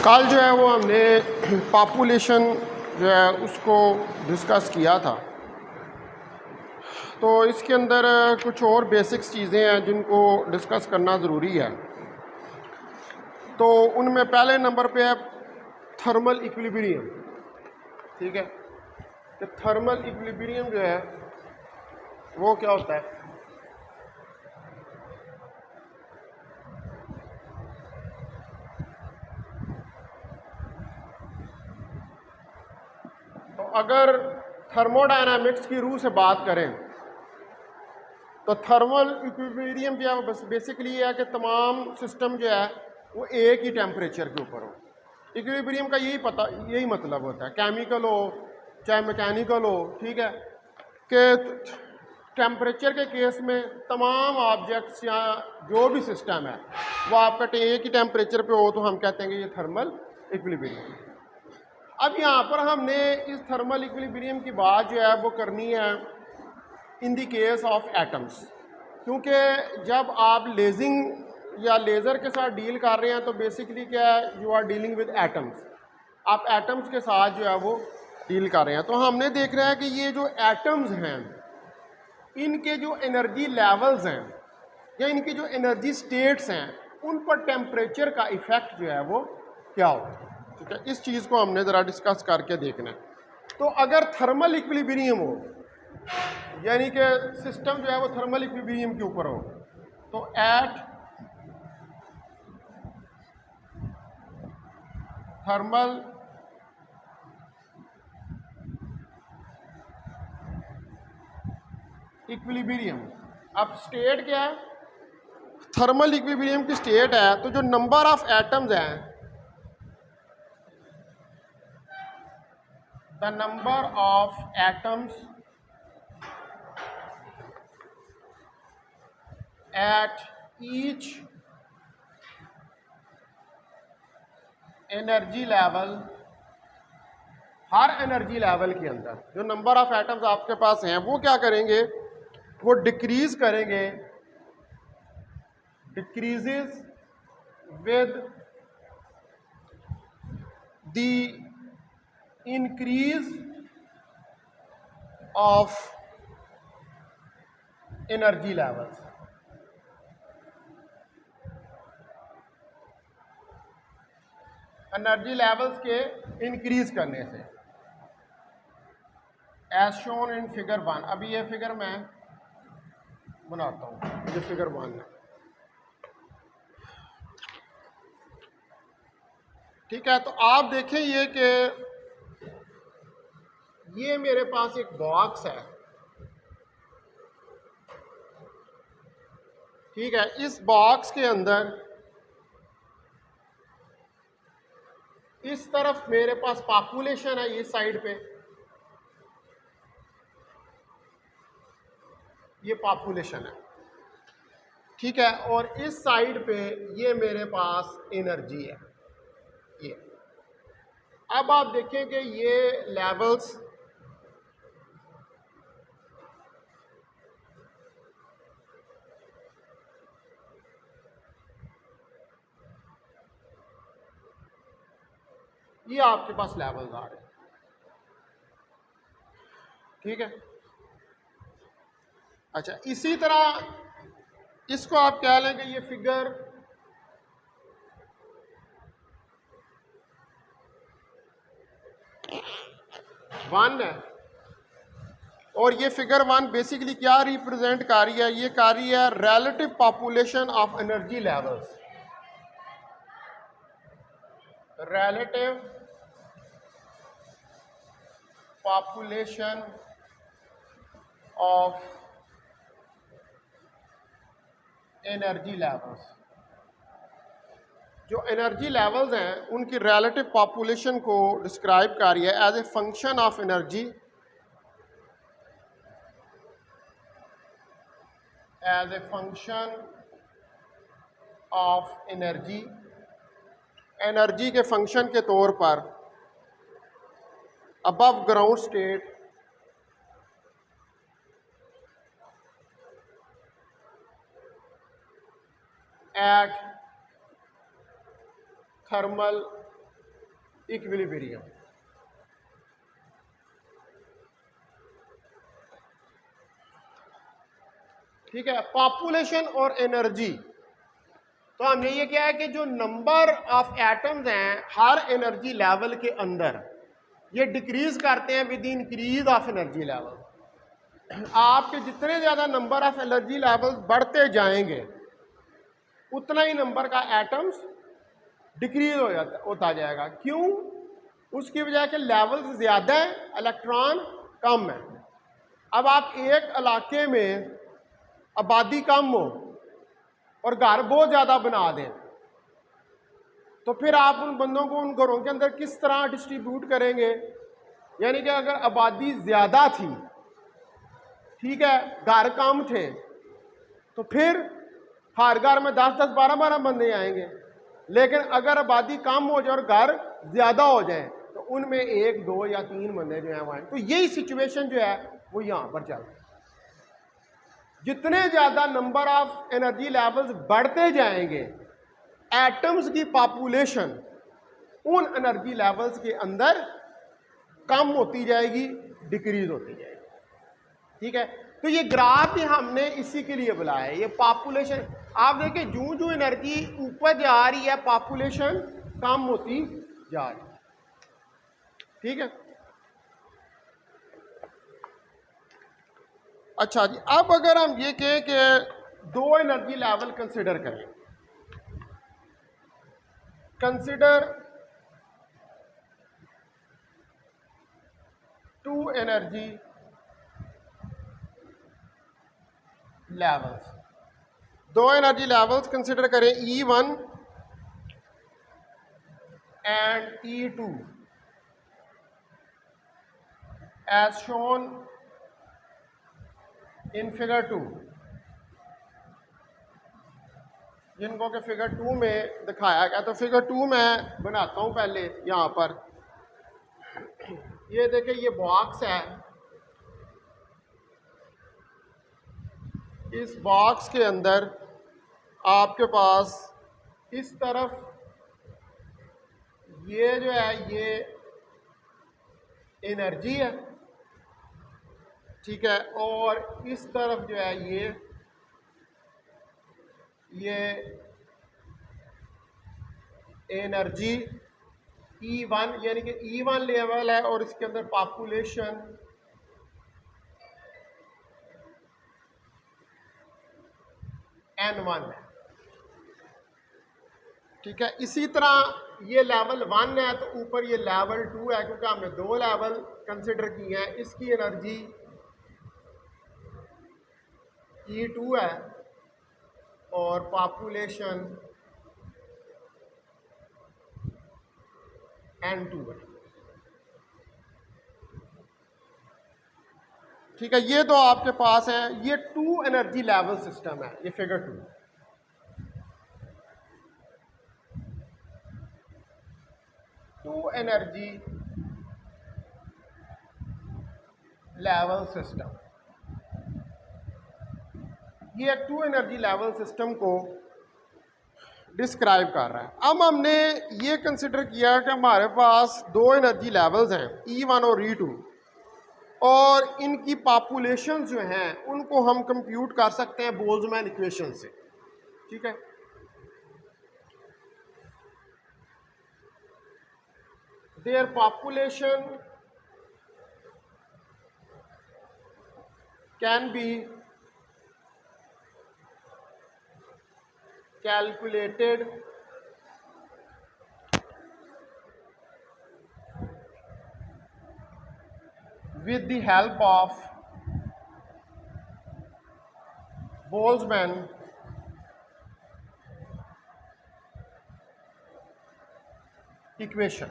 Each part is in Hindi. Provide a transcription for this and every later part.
कल जो है वो हमने पॉपुलेशन जो है उसको डिस्कस किया था। तो इसके अंदर कुछ और बेसिक्स चीज़ें हैं जिनको डिस्कस करना ज़रूरी है। तो उनमें पहले नंबर पे है थर्मल इक्विलिब्रियम। ठीक है, तो थर्मल इक्विलिब्रियम जो है वो क्या होता है? तो अगर थर्मोडायनामिक्स की रूह से बात करें तो थर्मल इक्विलिब्रियम जो है बस बेसिकली ये है कि तमाम सिस्टम जो है वो एक ही टेम्परेचर के ऊपर हो। इक्विलिब्रियम का यही मतलब होता है, केमिकल हो चाहे मैकेनिकल हो। ठीक है, कि टेम्परेचर के केस में तमाम ऑब्जेक्ट्स या जो भी सिस्टम है वो आपका एक ही टेम्परेचर पे हो तो हम कहते हैं कि ये थर्मल इक्विलिब्रियम। अब यहाँ पर हमने इस थर्मल इक्विलिब्रियम की बात जो है वो करनी है in the case of atoms, क्योंकि जब आप लेजिंग या लेज़र के साथ डील कर रहे हैं तो बेसिकली क्या है, you are dealing with atoms. आप एटम्स के साथ जो है वो डील कर रहे हैं। तो हमने देख रहा है कि ये जो एटम्स हैं इनके जो एनर्जी लेवल्स हैं या इनकी जो एनर्जी स्टेट्स हैं उन पर टेम्परेचर का इफ़ेक्ट जो है वो क्या होता है। ठीक है, इस चीज़ को हमने ज़रा डिस्कस करके देखना है। तो अगर थर्मल इक्विलिब्रियम हो यानी कि सिस्टम जो है वो थर्मल इक्विलिब्रियम के ऊपर हो तो एट थर्मल इक्विलिब्रियम, अब स्टेट क्या है? थर्मल इक्विलिब्रियम की स्टेट है तो जो नंबर ऑफ एटम्स हैं, the number of atoms at each energy level, her energy level के अंदर जो नंबर ऑफ एटम्स आपके पास हैं वो क्या करेंगे, वो डिक्रीज करेंगे, decreases with the increase of energy levels. Energy levels के इंक्रीज करने से, एज शोन इन फिगर 1। अभी ये फिगर मैं बनाता हूँ, ये फिगर 1 है। ठीक है, तो आप देखें ये कि ये मेरे पास एक बॉक्स है। ठीक है, इस बॉक्स के अंदर इस तरफ मेरे पास पॉपुलेशन है, इस साइड पे ये पॉपुलेशन है। ठीक है, और इस साइड पे ये मेरे पास एनर्जी है। ये अब आप देखें कि ये लेवल्स ये आपके पास लेवल्स आ रहे हैं। ठीक है, अच्छा, इसी तरह इसको आप कह लें कि ये फिगर 1 है और ये फिगर 1 बेसिकली क्या रिप्रेजेंट कर रही है? ये कर रही है relative population of energy levels, relative population of energy levels. जो एनर्जी लेवल्स हैं उनकी रिलेटिव पॉपुलेशन को डिस्क्राइब कर रही है as a function of energy, as a function of energy, energy के फंक्शन के तौर पर above ground state at thermal equilibrium. ठीक है, पॉपुलेशन और एनर्जी। तो हमने ये किया है कि जो नंबर ऑफ एटम्स हैं हर एनर्जी लेवल के अंदर, ये डिक्रीज करते हैं with increase of energy level. आपके जितने ज़्यादा नंबर ऑफ एनर्जी लेवल बढ़ते जाएंगे उतना ही नंबर का एटम्स डिक्रीज होता जाएगा। क्यों? उसकी वजह के लेवल्स ज़्यादा है, इलेक्ट्रॉन कम है। अब आप एक इलाके में आबादी कम हो और घर बहुत ज़्यादा बना दें, तो फिर आप उन बंदों को उन घरों के अंदर किस तरह डिस्ट्रीब्यूट करेंगे? यानी कि अगर आबादी ज़्यादा थी, ठीक है, घर कम थे, तो फिर हर घर में 10-10, 12-12 बंदे आएंगे। लेकिन अगर आबादी कम हो जाए और घर ज़्यादा हो जाए तो उनमें 1, 2 या 3 बंदे जो हैं वो आए। तो यही सिचुएशन जो है वो यहाँ पर चल रही है। जितने ज़्यादा नंबर ऑफ एनर्जी लेवल्स बढ़ते जाएंगे, एटम्स की पॉपुलेशन उन एनर्जी लेवल्स के अंदर कम होती जाएगी, डिक्रीज होती जाएगी। ठीक है, तो ये ग्राफ भी हमने इसी के लिए बुलाया है। ये पॉपुलेशन आप देखिए, जूं जूं एनर्जी ऊपर जा रही है पॉपुलेशन कम होती जा रही है। ठीक है, अच्छा जी, अब अगर हम ये कहें कि 2 एनर्जी लेवल कंसिडर करें, consider 2 energy levels, 2 energy levels consider करें, E1 and E2 as shown in figure 2, जिनको कि फिगर 2 में दिखाया गया। तो फिगर 2 मैं बनाता हूं पहले। यहां पर ये देखिए, ये बॉक्स है, इस बॉक्स के अंदर आपके पास इस तरफ ये जो है ये एनर्जी है, ठीक है, और इस तरफ जो है ये एनर्जी E1 यानी कि E1 लेवल है और इसके अंदर पॉपुलेशन N1 है। ठीक है, इसी तरह ये लेवल 1 है तो ऊपर ये लेवल 2 है, क्योंकि हमने 2 लेवल कंसिडर किए हैं। इसकी एनर्जी E2 है और पॉपुलेशन N2 है। ठीक है, ये तो आपके पास है, ये 2 एनर्जी लेवल सिस्टम है, ये figure 2। Two energy level system, ये 2 एनर्जी लेवल सिस्टम को डिस्क्राइब कर रहा है। अब हमने ये कंसिडर किया कि हमारे पास 2 एनर्जी लेवल्स हैं, E1 और E2, और इनकी पॉपुलेशन जो हैं उनको हम कंप्यूट कर सकते हैं बोल्ट्जमैन इक्वेशन से। ठीक है, their population can be calculated with the help of Boltzmann equation।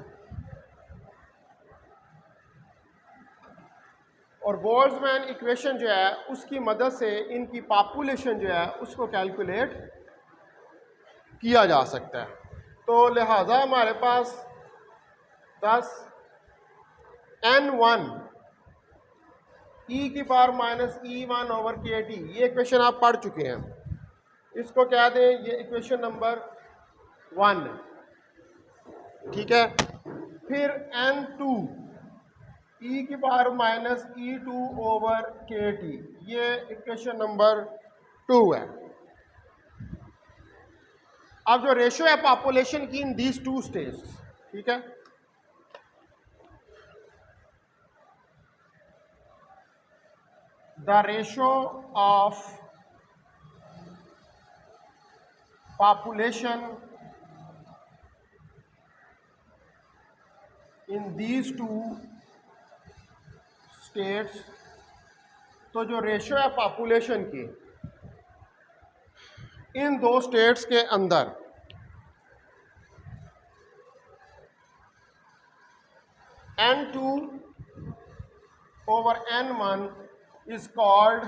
और बोल्ट्जमैन इक्वेशन जो है उसकी मदद से इनकी पॉपुलेशन जो है उसको कैलकुलेट किया जा सकता है। तो लिहाजा हमारे पास 10 N1 e⁻⁻E1 ओवर kT, ये इक्वेशन आप पढ़ चुके हैं। इसको क्या दें, ये इक्वेशन नंबर 1। ठीक है, फिर n2 e की power minus E2 over KT, ये इक्वेशन नंबर 2 है। अब जो रेशियो है पॉपुलेशन की इन दीज टू स्टेट्स, ठीक है, the ratio of population in these two states, तो जो रेशियो है पॉपुलेशन की इन दो स्टेट्स के अंदर n2 over n1 is called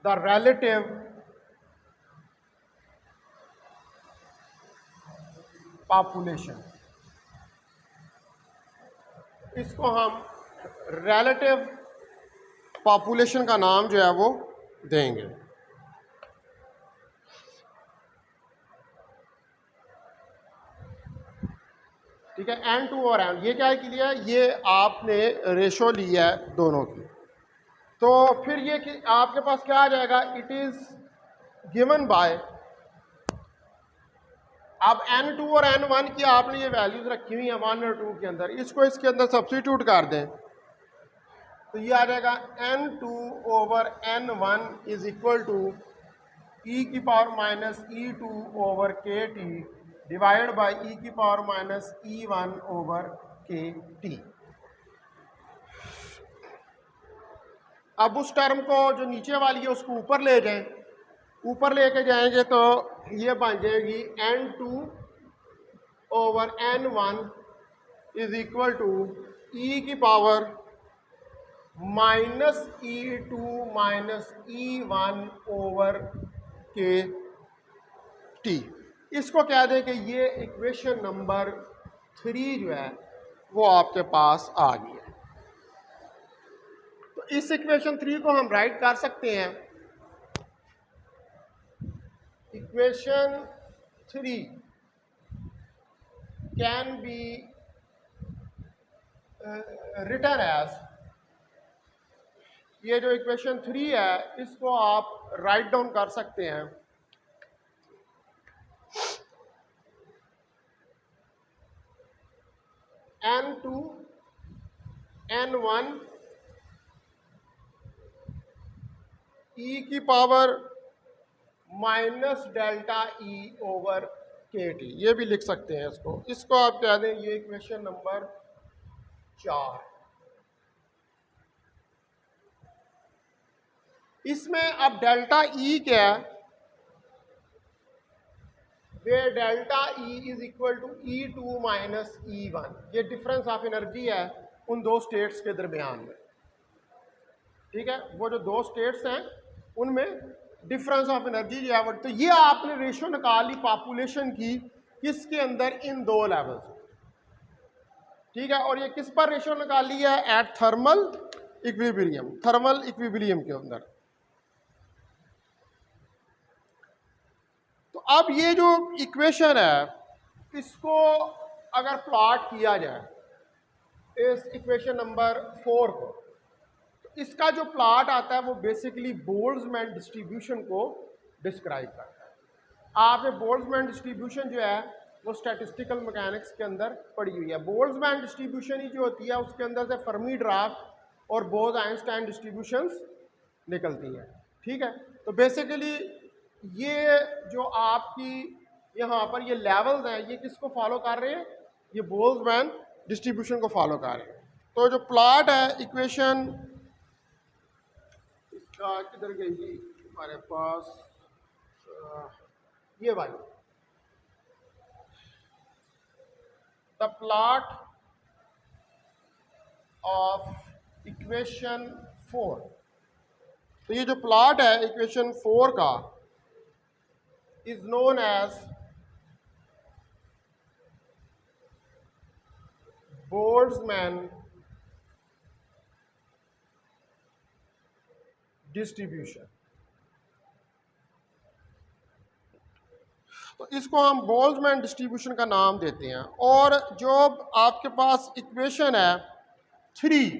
the relative population। इसको हम relative population का नाम जो है वो देंगे। ठीक है, n2 और n, ये क्या है कि लिया, ये आपने रेशो लिया है दोनों की, तो फिर ये कि आपके पास क्या आ जाएगा, इट इज गिवन बाय, अब n2 और n1 की आपने ये वैल्यूज रखी हुई हैं 1 और 2 के अंदर, इसको इसके अंदर सब्स्टिट्यूट कर दें तो ये आ जाएगा n2 over n1 is equal to e की power minus E2 over KT divide by e की power minus E1 over KT। अब उस टर्म को जो नीचे वाली है उसको ऊपर ले जाएं, ऊपर लेके जाएंगे तो ये बन जाएगी n2 over n1 is equal to e की power minus E2 minus E1 over KT। इसको कह दें कि ये इक्वेशन नंबर 3 जो है वो आपके पास आ गई है। तो इस इक्वेशन 3 को हम राइट कर सकते हैं, equation 3 can be written as, ये जो इक्वेशन 3 है इसको आप राइट डाउन कर सकते हैं n2 n1 e की power minus delta E over KT, ये भी लिख सकते हैं इसको आप कह दें ये इक्वेशन नंबर 4। इसमें अब डेल्टा E क्या है, वे delta E is equal to E2 minus E1, ये डिफरेंस ऑफ एनर्जी है उन दो स्टेट्स के दरमियान में। ठीक है, वो जो दो स्टेट्स हैं उनमें डिफरेंस ऑफ एनर्जी जो है, तो ये आपने रेशियो निकाली पॉपुलेशन की किसके अंदर, इन दो लेवल्स। ठीक है, और ये किस पर रेशियो निकाली है, at thermal equilibrium, thermal equilibrium के अंदर। तो अब ये जो इक्वेशन है इसको अगर प्लॉट किया जाए इस इक्वेशन नंबर 4 को, तो इसका जो प्लॉट आता है वो बेसिकली बोल्ट्जमैन डिस्ट्रीब्यूशन को डिस्क्राइब करता है। आपने बोल्ट्जमैन डिस्ट्रीब्यूशन जो है वो स्टैटिस्टिकल मैकेनिक्स के अंदर पड़ी हुई है। बोल्ट्जमैन डिस्ट्रीब्यूशन ही जो होती है उसके अंदर से फर्मी ड्राफ्ट और बोज आइंस्टाइन डिस्ट्रीब्यूशंस निकलती हैं। ठीक है, तो बेसिकली ये जो आपकी यहाँ पर ये लेवल्स हैं ये किसको फॉलो कर रहे हैं, ये बोल्ट्जमैन डिस्ट्रीब्यूशन को फॉलो कर रहे हैं। तो जो प्लॉट है इक्वेशन, इसका किधर गई जी हमारे पास, ये वाली, द प्लॉट ऑफ इक्वेशन 4, तो ये जो प्लॉट है इक्वेशन 4 का is known as Boltzmann distribution। तो इसको हम बोल्ट्जमैन डिस्ट्रीब्यूशन का नाम देते हैं। और जो आपके पास इक्वेशन है 3,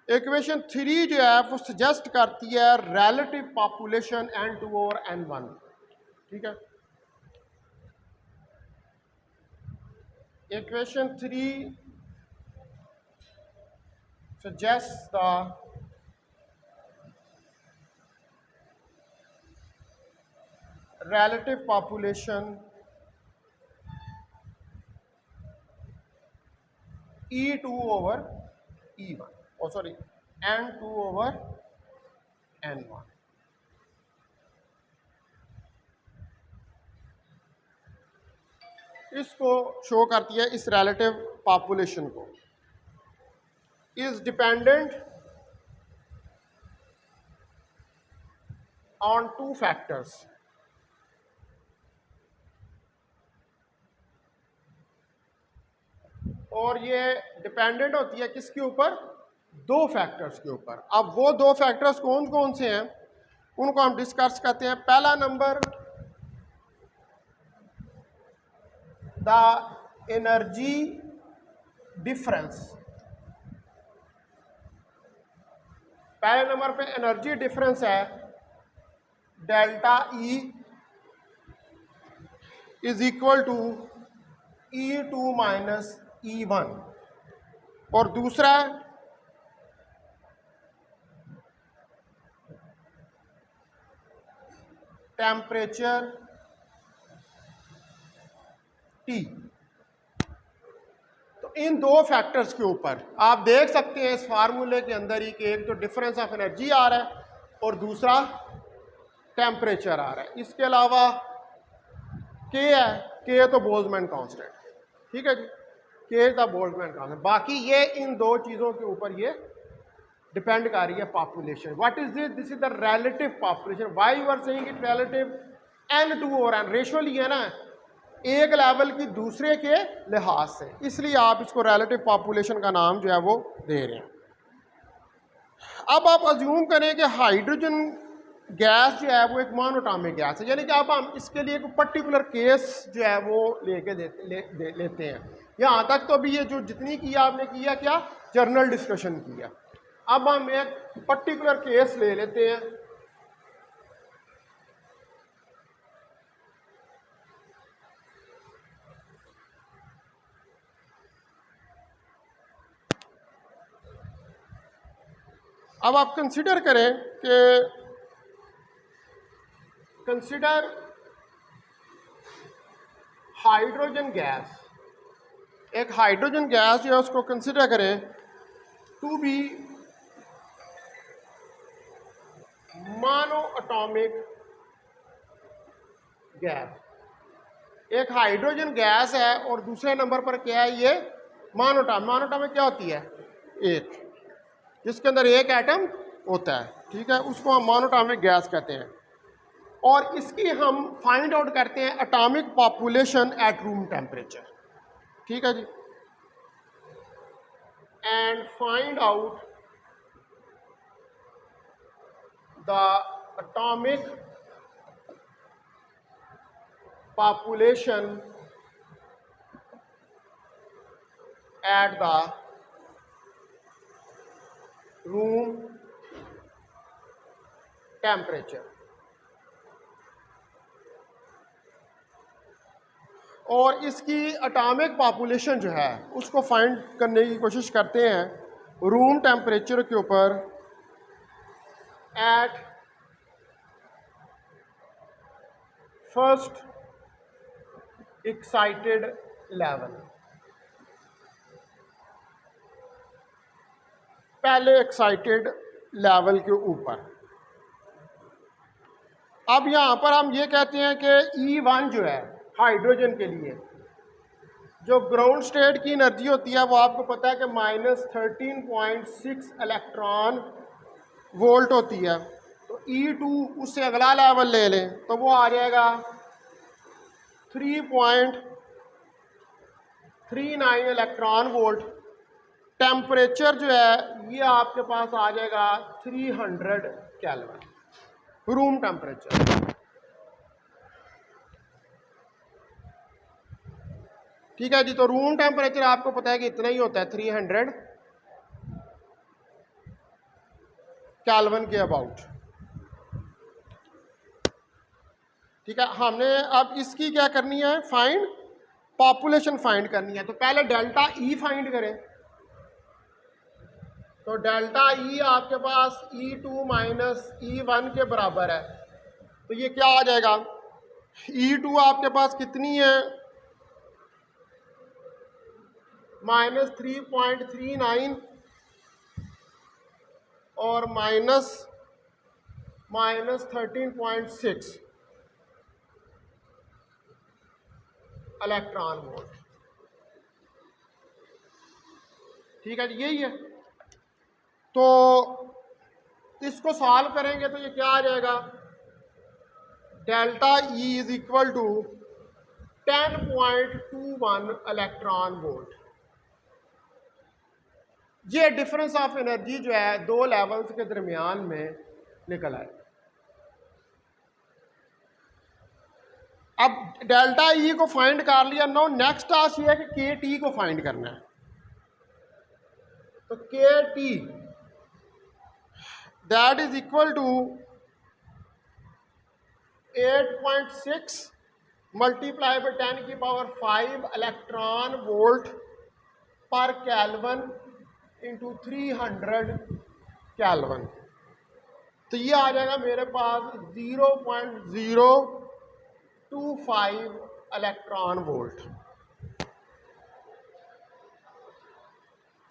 इक्वेशन 3 जो है वो सजेस्ट करती है रिलेटिव पॉपुलेशन n2/n1, ठीक है। Equation 3 suggests the relative population E2/E1, oh sorry, n2/n1। इसको शो करती है, इस रिलेटिव पॉपुलेशन को, इज डिपेंडेंट ऑन 2 फैक्टर्स। और ये डिपेंडेंट होती है किसके ऊपर? 2 फैक्टर्स के ऊपर। अब वो 2 फैक्टर्स कौन कौन से हैं उनको हम डिस्कस करते हैं। पहला नंबर, द एनर्जी डिफरेंस। पहले नंबर पे एनर्जी डिफरेंस है delta E is equal to E2 minus E1। और दूसरा टेम्परेचर T। तो इन 2 फैक्टर्स के ऊपर आप देख सकते हैं इस फार्मूले के अंदर ही कि एक तो डिफरेंस ऑफ एनर्जी आ रहा है और दूसरा टेम्परेचर आ रहा है। इसके अलावा K है, K तो बोल्ट्जमैन कांस्टेंट, ठीक है जी, K द बोल्ट्जमैन कांस्टेंट। बाकी ये इन 2 चीज़ों के ऊपर ये डिपेंड कर रही है population. What is this? This is the relative population. Why you are saying it relative? n2/n, ratio लिया ना एक लेवल की दूसरे के लिहाज से, इसलिए आप इसको रिलेटिव पॉपुलेशन का नाम जो है वो दे रहे हैं। अब आप अज्यूम करें कि हाइड्रोजन गैस जो है वो एक मोनोटॉमिक गैस है, यानी कि अब हम इसके लिए एक पर्टिकुलर केस जो है वो लेके लेते हैं। यहाँ तक तो भी ये जो जितनी किया आपने किया क्या, जर्नल डिस्कशन किया। अब हम एक पर्टिकुलर केस ले लेते हैं। अब आप कंसिडर करें कि कंसिडर हाइड्रोजन गैस, एक हाइड्रोजन गैस जो है उसको कंसिडर करें to be mono atomic gas. एक हाइड्रोजन गैस है और दूसरे नंबर पर क्या है, ये मोनोटॉमिक। मोनोटॉमिक क्या होती है? एक, जिसके अंदर एक एटम होता है, ठीक है, उसको हम मोनोटॉमिक गैस कहते हैं। और इसकी हम फाइंड आउट करते हैं atomic population at room temperature, ठीक है जी, and find out the atomic population at the room temperature. और इसकी एटॉमिक पॉपुलेशन जो है उसको फाइंड करने की कोशिश करते हैं रूम टेम्परेचर के ऊपर एट फर्स्ट एक्साइटेड लेवल। पहले एक्साइटेड लेवल के ऊपर। अब यहाँ पर हम ये कहते हैं कि E1 जो है हाइड्रोजन के लिए जो ग्राउंड स्टेट की एनर्जी होती है वो आपको पता है कि -13.6 इलेक्ट्रॉन वोल्ट होती है। तो E2 उससे अगला लेवल ले लें तो वो आ जाएगा 3.39 इलेक्ट्रॉन वोल्ट। टेम्परेचर जो है ये आपके पास आ जाएगा 300 केल्विन रूम टेम्परेचर। ठीक है जी। तो रूम टेम्परेचर आपको पता है कि इतना ही होता है 300 केल्विन के अबाउट। ठीक है, हमने अब इसकी क्या करनी है, फाइंड पॉपुलेशन फाइंड करनी है। तो पहले डेल्टा ई फाइंड करें। तो डेल्टा ई आपके पास E2 माइनस E1 के बराबर है। तो ये क्या आ जाएगा, E2 आपके पास कितनी है, -3.39 और -13.6 इलेक्ट्रॉन वोल्ट। ठीक है जी, यही है। तो इसको सॉल्व करेंगे तो ये क्या आ जाएगा, delta E is equal to 10.21 electron volt. ये डिफरेंस ऑफ एनर्जी जो है दो लेवल्स के दरमियान में निकल आए। अब डेल्टा ई को फाइंड कर लिया। नो नेक्स्ट टास्क ये है कि के टी को फाइंड करना है। तो K T that is equal to 8.6 multiply by 10 की पावर 5 इलेक्ट्रॉन वोल्ट पर केल्विन इंटू 300 केल्विन। तो ये आ जाएगा मेरे पास 0.025 इलेक्ट्रॉन वोल्ट।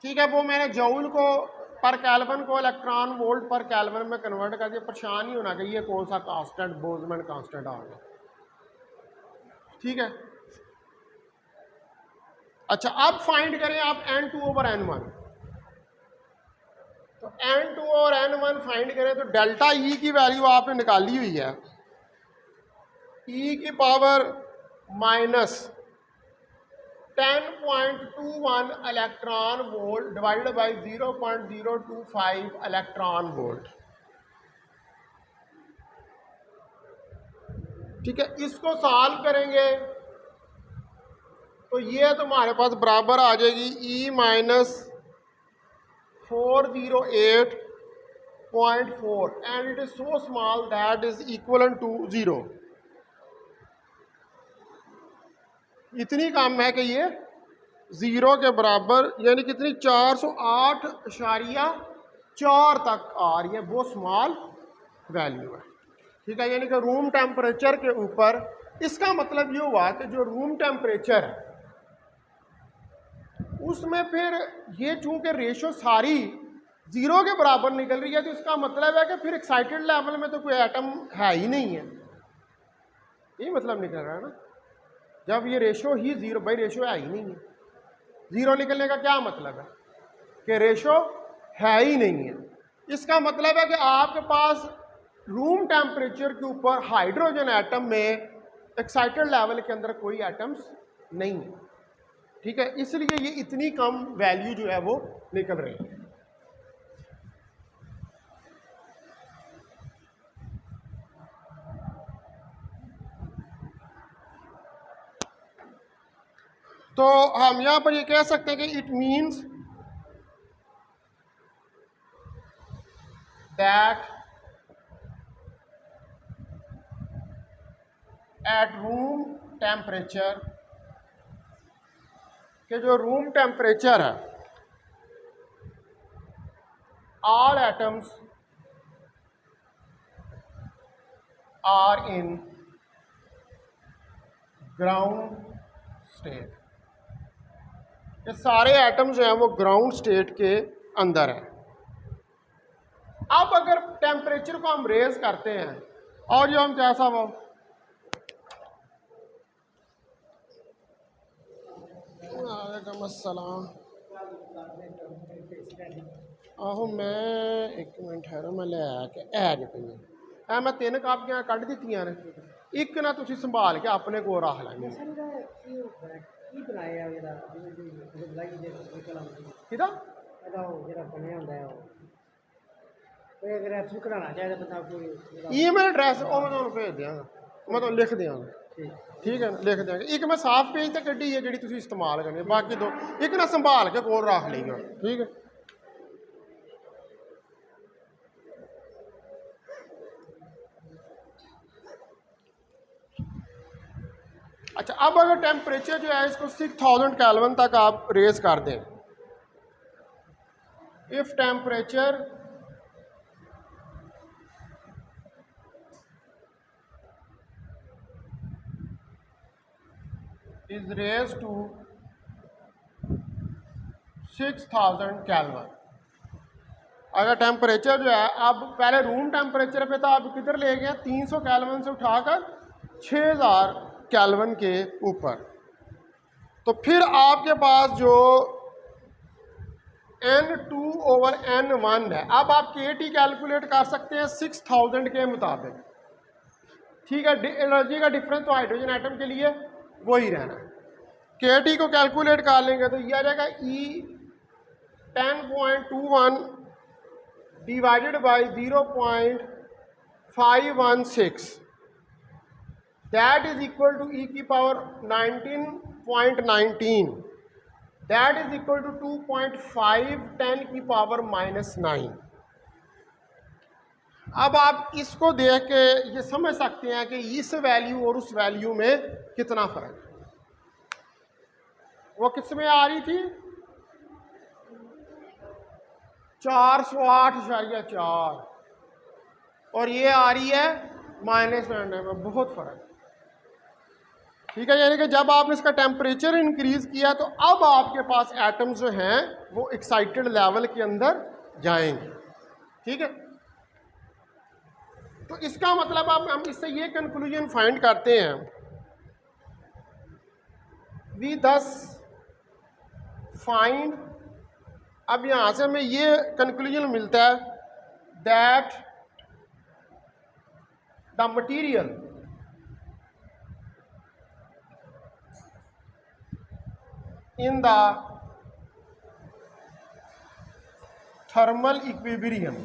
ठीक है, वो मैंने जूल को पर केल्विन को इलेक्ट्रॉन वोल्ट पर केल्विन में कन्वर्ट कर दिया। परेशान ही होना चाहिए कौन सा कांस्टेंट, बोल्ट्जमैन कांस्टेंट आ गया। ठीक है, अच्छा अब फाइंड करें आप N2 ओवर N1। तो N2 और N1 फाइंड करें तो डेल्टा ई की वैल्यू आपने निकाली हुई है, ई की power -10.21 electron volt divided by 0.025 electron volt. ठीक है, इसको सॉल्व करेंगे तो ये तुम्हारे पास बराबर आ जाएगी E minus 408.4 and it is so small that is equal to 0। इतनी कम है कि ये 0 के बराबर, यानी कितनी 408.4 तक आ रही है। वो स्मॉल वैल्यू है। ठीक है, यानी कि रूम टेम्परेचर के ऊपर। इसका मतलब ये हुआ कि जो रूम टेम्परेचर है उसमें फिर ये चूंकि रेशो सारी 0 के बराबर निकल रही है, तो इसका मतलब है कि फिर एक्साइटेड लेवल में तो कोई एटम है ही नहीं है। ये मतलब निकल रहा है ना, जब ये रेशो ही 0, भाई रेशो है ही नहीं है। 0 निकलने का क्या मतलब है कि रेशो है ही नहीं है। इसका मतलब है कि आपके पास रूम टेम्परेचर के ऊपर हाइड्रोजन एटम में एक्साइटेड लेवल के अंदर कोई एटम्स नहीं है। ठीक है, इसलिए ये इतनी कम वैल्यू जो है वो निकल रही है। तो हम यहां पर ये कह सकते हैं कि it means that at room temperature, कि जो रूम टेम्परेचर है, all atoms are in ground state. ये सारे एटम्स जो हैं वो ग्राउंड स्टेट के अंदर है। अब अगर टेम्परेचर को हम रेज करते हैं और जो हम कैसा वो वालेकुम अस्सलाम, आहो मैं एक मिनट है मैं लैके है पई मैं 3 कापियां कढ़ दित्तियां ने, एक ना तुसी संभाल के अपने को रख लेंगे। ईमेल एड्रैस वो मैं तुहानू भेज देंगा, मैं तुहानू लिख देंगा। ठीक है ना, लिख देंगे। एक मैं साफ पेज तो कड्डी है जी इस्तेमाल करनी, बाकी दो एक ना संभाल के कोल रख ली। ठीक है, अच्छा अब अगर टेम्परेचर जो है इसको 6000 केल्विन तक आप रेज कर दें, if temperature is raised to 6000 kelvin, अगर टेम्परेचर जो है अब पहले रूम टेम्परेचर पे था, अब किधर ले गए 300 केल्विन से उठाकर 6000 केल्विन के ऊपर, तो फिर आपके पास जो N2/N1 है, अब आप KT कैलकुलेट कर सकते हैं 6000 के मुताबिक। ठीक है, एनर्जी का डिफरेंस तो हाइड्रोजन एटम के लिए वही रहना है। KT को कैलकुलेट कर लेंगे तो यह आ जाएगा E 10.21 divided by 0.516, that is equal to E की power 19.19, that is equal to 2.5 10 की पावर -9। अब आप इसको देख के ये समझ सकते हैं कि इस वैल्यू और उस वैल्यू में कितना फर्क है। वो किस में आ रही थी 408.4 और ये आ रही है -99 में, बहुत फर्क। ठीक है, यानी कि जब आपने इसका टेम्परेचर इंक्रीज किया तो अब आपके पास एटम्स जो हैं वो एक्साइटेड लेवल के अंदर जाएंगे। ठीक है, तो इसका मतलब अब हम इससे ये कंक्लूजन फाइंड करते हैं, वी दस फाइंड, अब यहां से हमें ये कंक्लूजन मिलता है that the material in the thermal equilibrium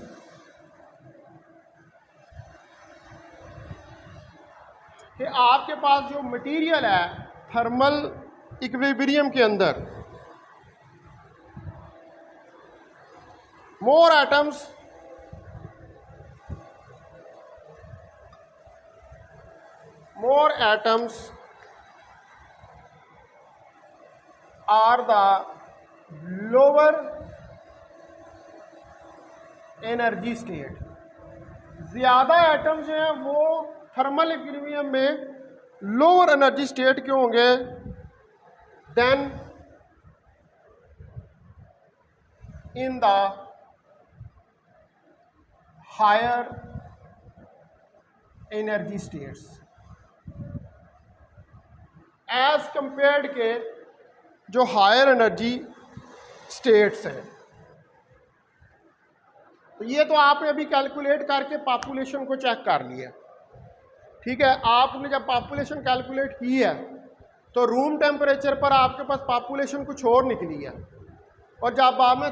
कि आपके पास जो मटेरियल है थर्मल इक्विलिब्रियम के अंदर more atoms are the lower energy state, ज्यादा एटम्स जो हैं वो थर्मल इक्विलिब्रियम में लोअर एनर्जी स्टेट के होंगे then in the higher energy states, as compared के जो हायर एनर्जी स्टेट्स हैं। तो ये तो आपने अभी कैलकुलेट करके पॉपुलेशन को चेक कर लिया। ठीक है, आपने जब पॉपुलेशन कैलकुलेट की है तो रूम टेम्परेचर पर आपके पास पॉपुलेशन कुछ और निकली है, और जब आपने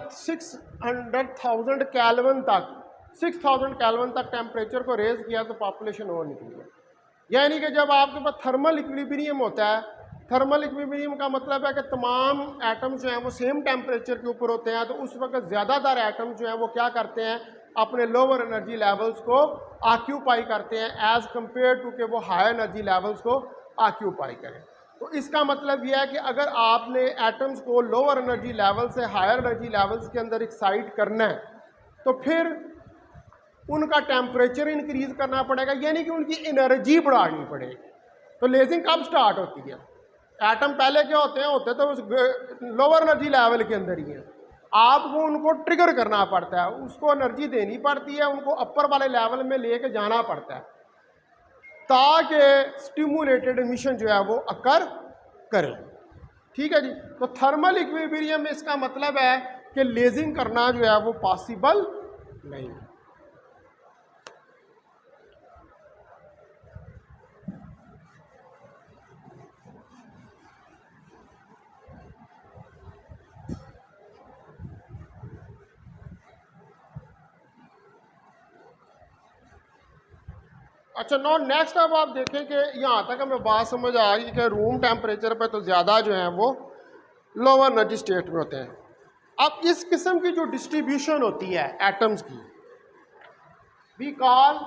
600,000 केल्विन तक टेम्परेचर को रेज किया तो पॉपुलेशन और निकली है। यानी कि जब आपके पास थर्मल इक्विलिब्रियम होता है, थर्मल इक्विलिब्रियम का मतलब है कि तमाम एटम्स जो हैं वो सेम टेम्परेचर के ऊपर होते हैं, तो उस वक्त ज़्यादातर एटम्स जो हैं वो क्या करते हैं, अपने लोअर एनर्जी लेवल्स को ऑक्यूपाई करते हैं एज़ कंपेयर टू के वो हायर एनर्जी लेवल्स को ऑक्यूपाई करें। तो इसका मतलब यह है कि अगर आपने एटम्स को लोअर एनर्जी लेवल से हायर एनर्जी लेवल्स के अंदर एक्साइट करना है तो फिर उनका टेम्परेचर इंक्रीज करना पड़ेगा, यानी कि उनकी एनर्जी बढ़ानी पड़ेगी। तो लेजिंग कब स्टार्ट होती है? एटम पहले क्या होते तो लोअर एनर्जी लेवल के अंदर ही है, आपको उनको ट्रिगर करना पड़ता है, उसको एनर्जी देनी पड़ती है, उनको अपर वाले लेवल में लेके जाना पड़ता है ताकि स्टिमुलेटेड एमिशन जो है वो अकर करे। ठीक है जी, तो थर्मल इक्विलिब्रियम में इसका मतलब है कि लेजिंग करना जो है वो पॉसिबल नहीं है। अच्छा नो नेक्स्ट, अब आप देखें कि यहाँ तक हमें बात समझ आ गई कि रूम टेम्परेचर पर तो ज़्यादा जो है वो लोअर एनर्जी स्टेट में होते हैं। अब इस किस्म की जो डिस्ट्रीब्यूशन होती है एटम्स की, वी कॉल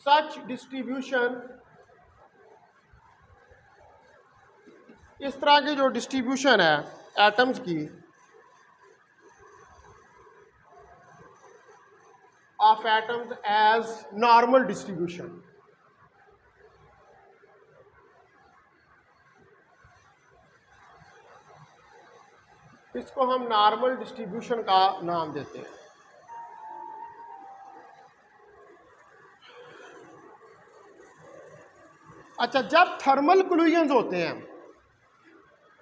सच डिस्ट्रीब्यूशन, इस तरह की जो डिस्ट्रीब्यूशन है एटम्स की of atoms as normal distribution. इसको हम नॉर्मल डिस्ट्रीब्यूशन का नाम देते हैं। अच्छा, जब थर्मल कोलिजन्स होते हैं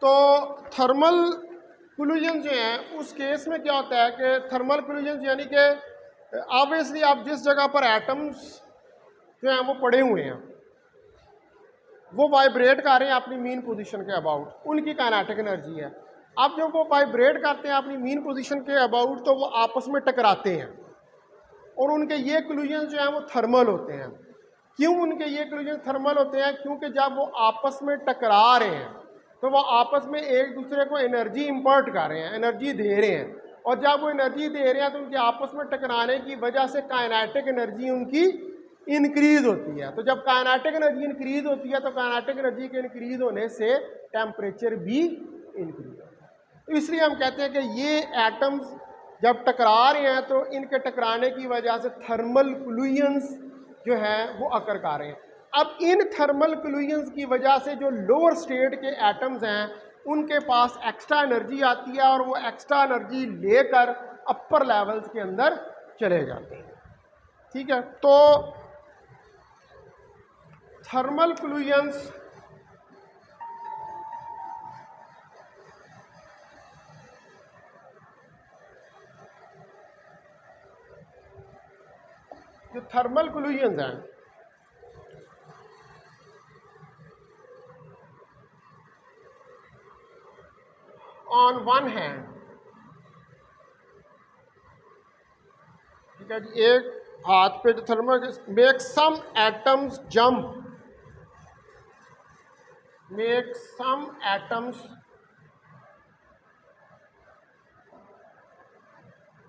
तो थर्मल कोलिजन जो हैं उस केस में क्या होता है कि थर्मल कोलिजन यानी कि ऑब्वियसली आप जिस जगह पर एटम्स जो हैं वो पड़े हुए हैं वो वाइब्रेट कर रहे हैं अपनी मीन पोजीशन के अबाउट, उनकी काइनेटिक एनर्जी है। अब जब वो वाइब्रेट करते हैं अपनी मीन पोजीशन के अबाउट तो वो आपस में टकराते हैं और उनके ये कोलिजन जो हैं वो थर्मल होते हैं। क्यों उनके ये कोलिजन थर्मल होते हैं? क्योंकि जब वो आपस में टकरा रहे हैं तो वो आपस में एक दूसरे को एनर्जी इम्पर्ट कर रहे हैं, एनर्जी दे रहे हैं, और जब वो एनर्जी दे रहे हैं तो उनके आपस में टकराने की वजह से काइनेटिक एनर्जी उनकी इंक्रीज होती है। तो जब काइनेटिक एनर्जी इंक्रीज होती है तो काइनेटिक एनर्जी के इंक्रीज होने से टेम्परेचर भी इंक्रीज होता है। तो इसलिए हम कहते हैं कि ये एटम्स जब टकरा रहे हैं तो इनके टकराने की वजह से थर्मल कोलिजन्स जो है वो अकर कर रहे हैं। अब इन थर्मल कोलिजन्स की वजह से जो लोअर स्टेट के एटम्स हैं उनके पास एक्स्ट्रा एनर्जी आती है और वो एक्स्ट्रा एनर्जी लेकर अपर लेवल्स के अंदर चले जाते हैं। ठीक है, तो थर्मल कोलिजन्स जो थर्मल कोलिजन्स हैं ऑन वन हैंड, ठीक है जी, एक हाथ पे जो thermal make some atoms jump, make some atoms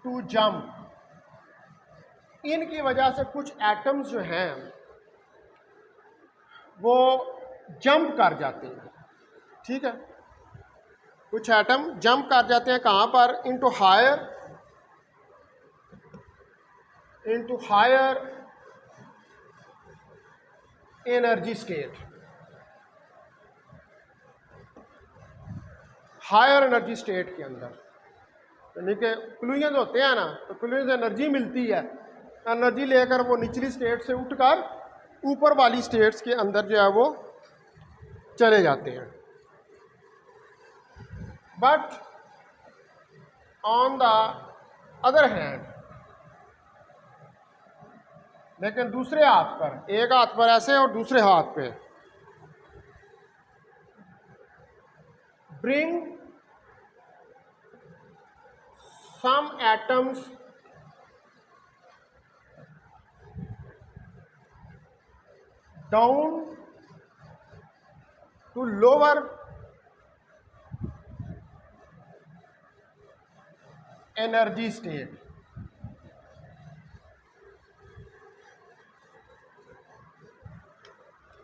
to jump, इनकी वजह से कुछ एटम्स जो हैं वो जंप कर जाते हैं। ठीक है, कुछ एटम जंप कर जाते हैं कहाँ पर? Into higher energy state, higher energy state के अंदर। यानी कि कोलिजन होते हैं ना, तो कोलिजन से एनर्जी मिलती है, एनर्जी लेकर वो निचली स्टेट से उठकर ऊपर वाली स्टेट्स के अंदर जो है वो चले जाते हैं। But on the other hand, लेकिन दूसरे हाथ पर, एक हाथ पर ऐसे और दूसरे हाथ पे, bring some atoms down to lower energy state.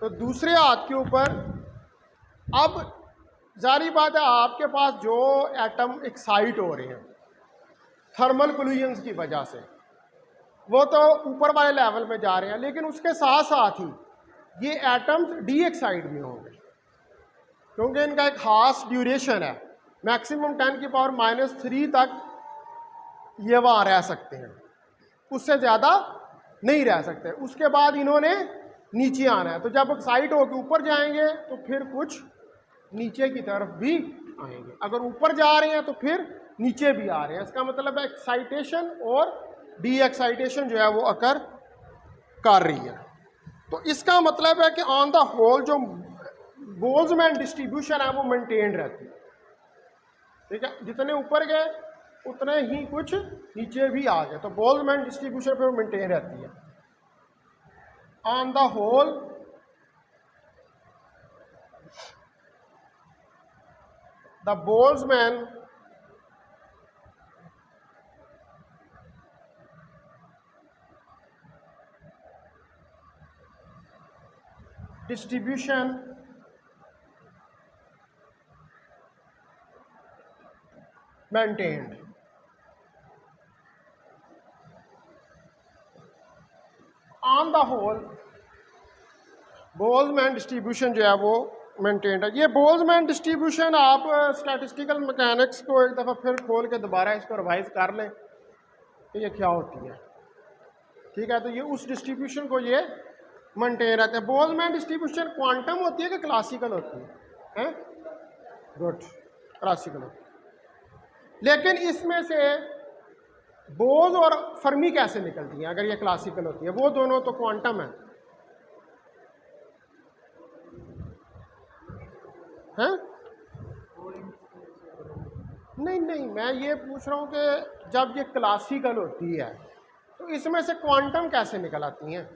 तो दूसरे हाथ के ऊपर, अब जारी बात है आपके पास जो एटम एक्साइट हो रहे हैं थर्मल कोलिजन्स की वजह से, वो तो ऊपर वाले लेवल में जा रहे हैं, लेकिन उसके साथ साथ ही ये एटम्स डी एक्साइड भी होंगे, क्योंकि इनका एक खास ड्यूरेशन है, मैक्सिमम 10⁻³ तक ये वहाँ रह सकते हैं, उससे ज़्यादा नहीं रह सकते। उसके बाद इन्होंने नीचे आना है, तो जब एक्साइट होकर ऊपर जाएंगे तो फिर कुछ नीचे की तरफ भी आएंगे। अगर ऊपर जा रहे हैं तो फिर नीचे भी आ रहे हैं। इसका मतलब है एक्साइटेशन और डी एक्साइटेशन जो है वो अकर कर रही है। तो इसका मतलब है कि ऑन द होल जो बोल्ट्जमैन डिस्ट्रीब्यूशन है वो मेंटेन रहती है। ठीक है, जितने ऊपर गए उतने ही कुछ नीचे भी आ गए, तो बोल्ट्जमैन डिस्ट्रीब्यूशन पे वो मेंटेन रहती है। On the whole the Boltzmann distribution maintained। On the whole Boltzmann distribution जो है वो मेंटेन्ड है। ये बोल्ट्जमैन डिस्ट्रीब्यूशन आप स्टैटिस्टिकल मैकेनिक्स को एक दफ़ा फिर खोल के दोबारा इसको रिवाइज कर लें कि ये क्या होती है, ठीक है। तो ये उस डिस्ट्रीब्यूशन को ये मेंटेन रहते हैं। बोल्ट्जमैन डिस्ट्रीब्यूशन क्वांटम होती है कि क्लासिकल होती है? गुड, क्लासिकल होती है। लेकिन इसमें से बोज और फर्मी कैसे निकलती हैं अगर ये क्लासिकल होती है? वो दोनों तो क्वांटम है, हैं? नहीं नहीं, मैं ये पूछ रहा हूँ कि जब ये क्लासिकल होती है तो इसमें से क्वांटम कैसे निकल आती हैं?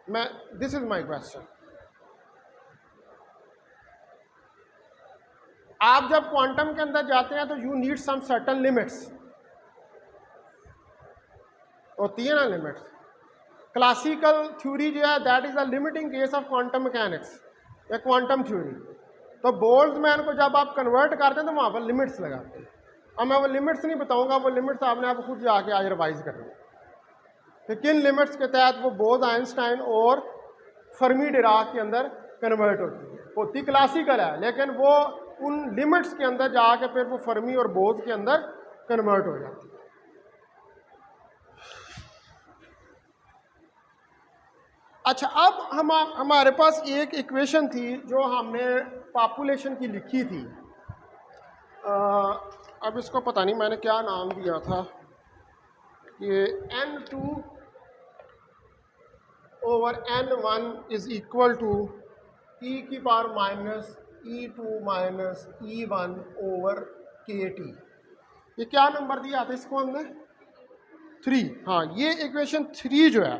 मैं दिस इज माय क्वेश्चन। आप जब क्वांटम के अंदर जाते हैं तो you need some certain limits, होती है ना लिमिट्स। क्लासिकल थ्योरी जो है that is the limiting case of quantum mechanics या क्वांटम थ्योरी। तो बोल्ट्जमैन को जब आप कन्वर्ट करते हैं तो वहाँ पर लिमिट्स लगाते हैं। अब मैं वो लिमिट्स नहीं बताऊंगा, वो लिमिट्स आपने आप खुद जाके आज रिवाइज करनी है कि किन लिमिट्स के तहत वो बोज आइंस्टाइन और फर्मी डिराक के अंदर कन्वर्ट होती है। होती क्लासिकल है लेकिन वो उन लिमिट्स के अंदर जाके फिर वो फर्मी और बोज के अंदर कन्वर्ट हो जाती है। अच्छा, अब हमारे पास एक इक्वेशन थी जो हमने पॉपुलेशन की लिखी थी। अब इसको पता नहीं मैंने क्या नाम दिया था, ये n2 over n1 is equal to e की power minus e2 minus e1 over kt। ये क्या नंबर दिया था इसको हमने? 3। हाँ, ये इक्वेशन 3 जो है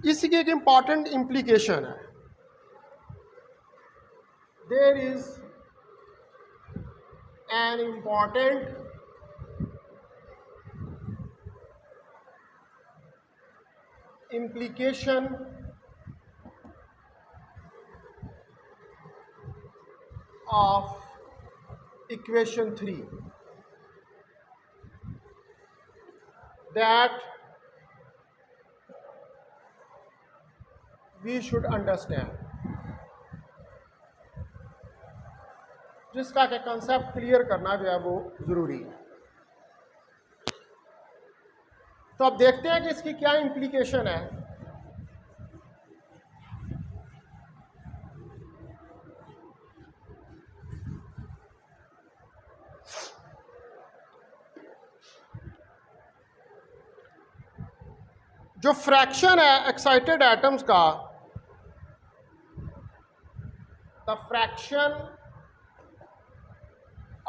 इसकी एक इंपॉर्टेंट इम्प्लीकेशन है। There is an important implication of equation 3 that we should understand, जिसका के कंसेप्ट क्लियर करना जो है वो ज़रूरी है। तो अब देखते हैं कि इसकी क्या इम्प्लीकेशन है। जो फ्रैक्शन है एक्साइटेड एटम्स का, the fraction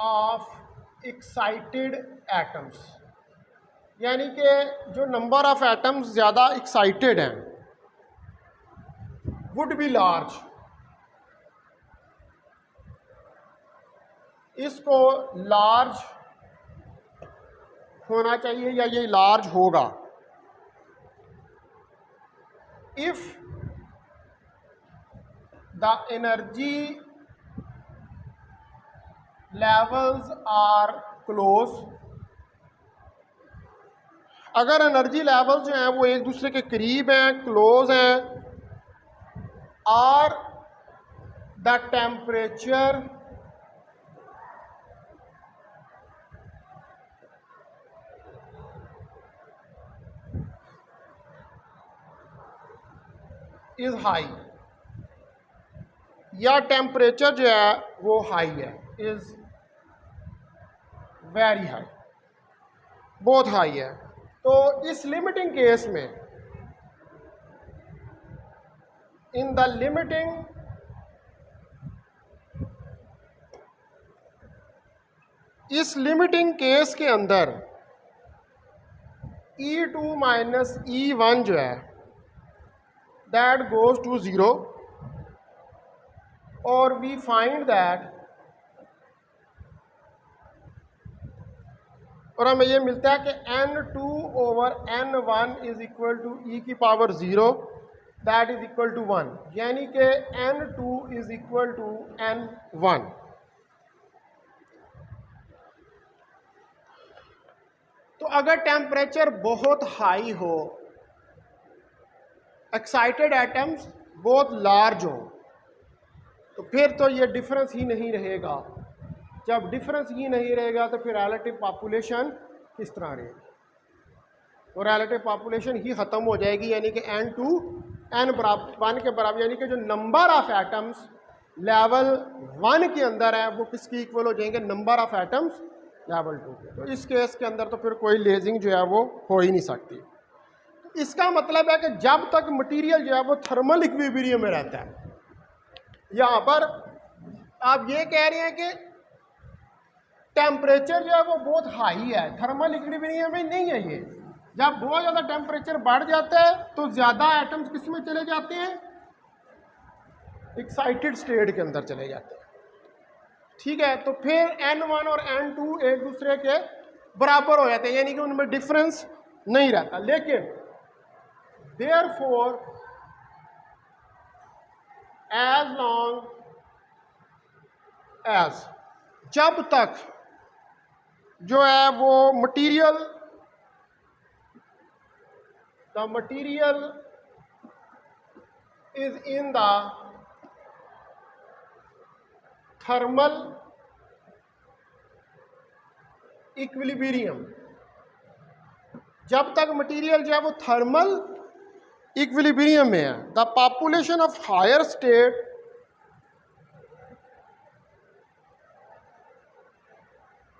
of excited atoms, यानी कि जो नंबर ऑफ एटम्स ज़्यादा एक्साइटेड हैं वुड बी लार्ज। इसको लार्ज होना चाहिए या ये लार्ज होगा if the energy levels are close. अगर एनर्जी लेवल जो हैं वो एक दूसरे के करीब हैं, क्लोज हैं, और द टेम्परेचर इज हाई, या टेम्परेचर जो है वो हाई है, इज वेरी हाई, बहुत हाई है। तो इस लिमिटिंग केस में, इन द लिमिटिंग इस लिमिटिंग केस के अंदर E2 माइनस E1 जो है दैट गोज टू 0 और वी फाइंड दैट, और हमें ये मिलता है कि N2 over N1 is equal to E की power 0 that is equal to 1, यानी कि N2 is equal to N1। तो अगर टेम्परेचर बहुत हाई हो, एक्साइटेड एटम्स बहुत लार्ज हो, तो फिर तो ये डिफरेंस ही नहीं रहेगा। जब डिफरेंस ही नहीं रहेगा तो फिर रिलेटिव पॉपुलेशन किस तरह रहेगी, और रिलेटिव पॉपुलेशन ही ख़त्म हो जाएगी, यानी कि N2 N बराबर 1 के बराबर, यानी कि जो नंबर ऑफ एटम्स लेवल 1 के अंदर है वो किसकी इक्वल हो जाएंगे, नंबर ऑफ एटम्स लेवल 2 के। तो इस केस के अंदर तो फिर कोई लेजिंग जो है वो हो ही नहीं सकती। इसका मतलब है कि जब तक मटेरियल जो है वो थर्मल इक्विलिब्रियम में रहता है, यहाँ पर आप ये कह रहे हैं कि टेम्परेचर जो है वो बहुत हाई है, थर्मल इक्विलिब्रियम में नहीं है ये। जब बहुत ज़्यादा टेम्परेचर बढ़ जाता है तो ज़्यादा एटम्स किस में चले जाते हैं, एक्साइटेड स्टेट के अंदर चले जाते हैं। ठीक है, तो फिर N1 और N2 एक दूसरे के बराबर हो जाते हैं, यानी कि उनमें डिफरेंस नहीं रहता। लेकिन देयरफॉर एज लॉन्ग एज, जब तक जो है वो material, the material is in the thermal equilibrium, जब तक मटेरियल जो है वो थर्मल इक्विलिब्रियम में है, the population of higher state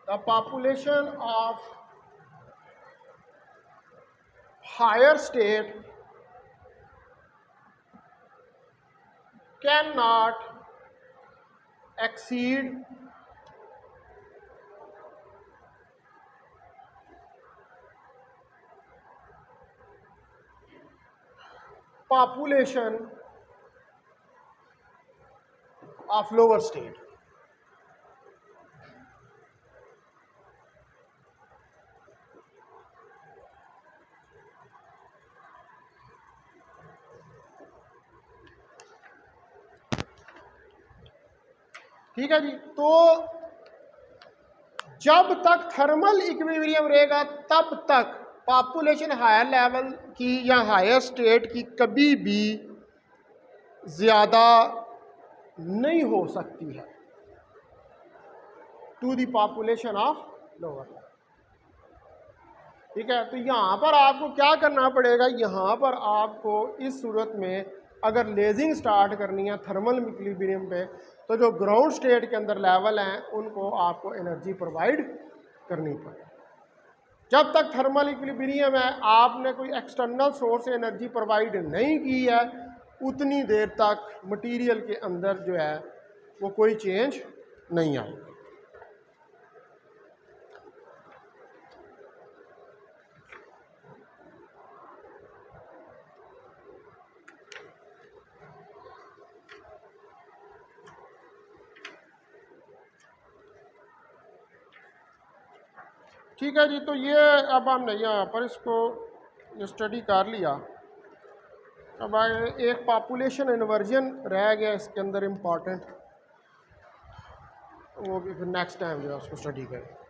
the population of higher state cannot exceed population of lower state। ठीक है जी, तो जब तक थर्मल इक्विलिब्रियम रहेगा तब तक पॉपुलेशन हायर लेवल की या हायर स्टेट की कभी भी ज़्यादा नहीं हो सकती है to the population of lower. ठीक है, तो यहाँ पर आपको क्या करना पड़ेगा, यहाँ पर आपको इस सूरत में अगर लेजिंग स्टार्ट करनी है थर्मल इक्विलिब्रियम पे, तो जो ग्राउंड स्टेट के अंदर लेवल हैं उनको आपको एनर्जी प्रोवाइड करनी पड़ेगी। जब तक थर्मल इक्विलिब्रियम है, आपने कोई एक्सटर्नल सोर्स से एनर्जी प्रोवाइड नहीं की है, उतनी देर तक मटेरियल के अंदर जो है वो कोई चेंज नहीं आएगी। ठीक है जी, तो ये अब हमने यहाँ पर इसको स्टडी कर लिया। अब एक पॉपुलेशन इन्वर्जन रह गया इसके अंदर इम्पॉर्टेंट, वो भी फिर नेक्स्ट टाइम जो है उसको स्टडी करें।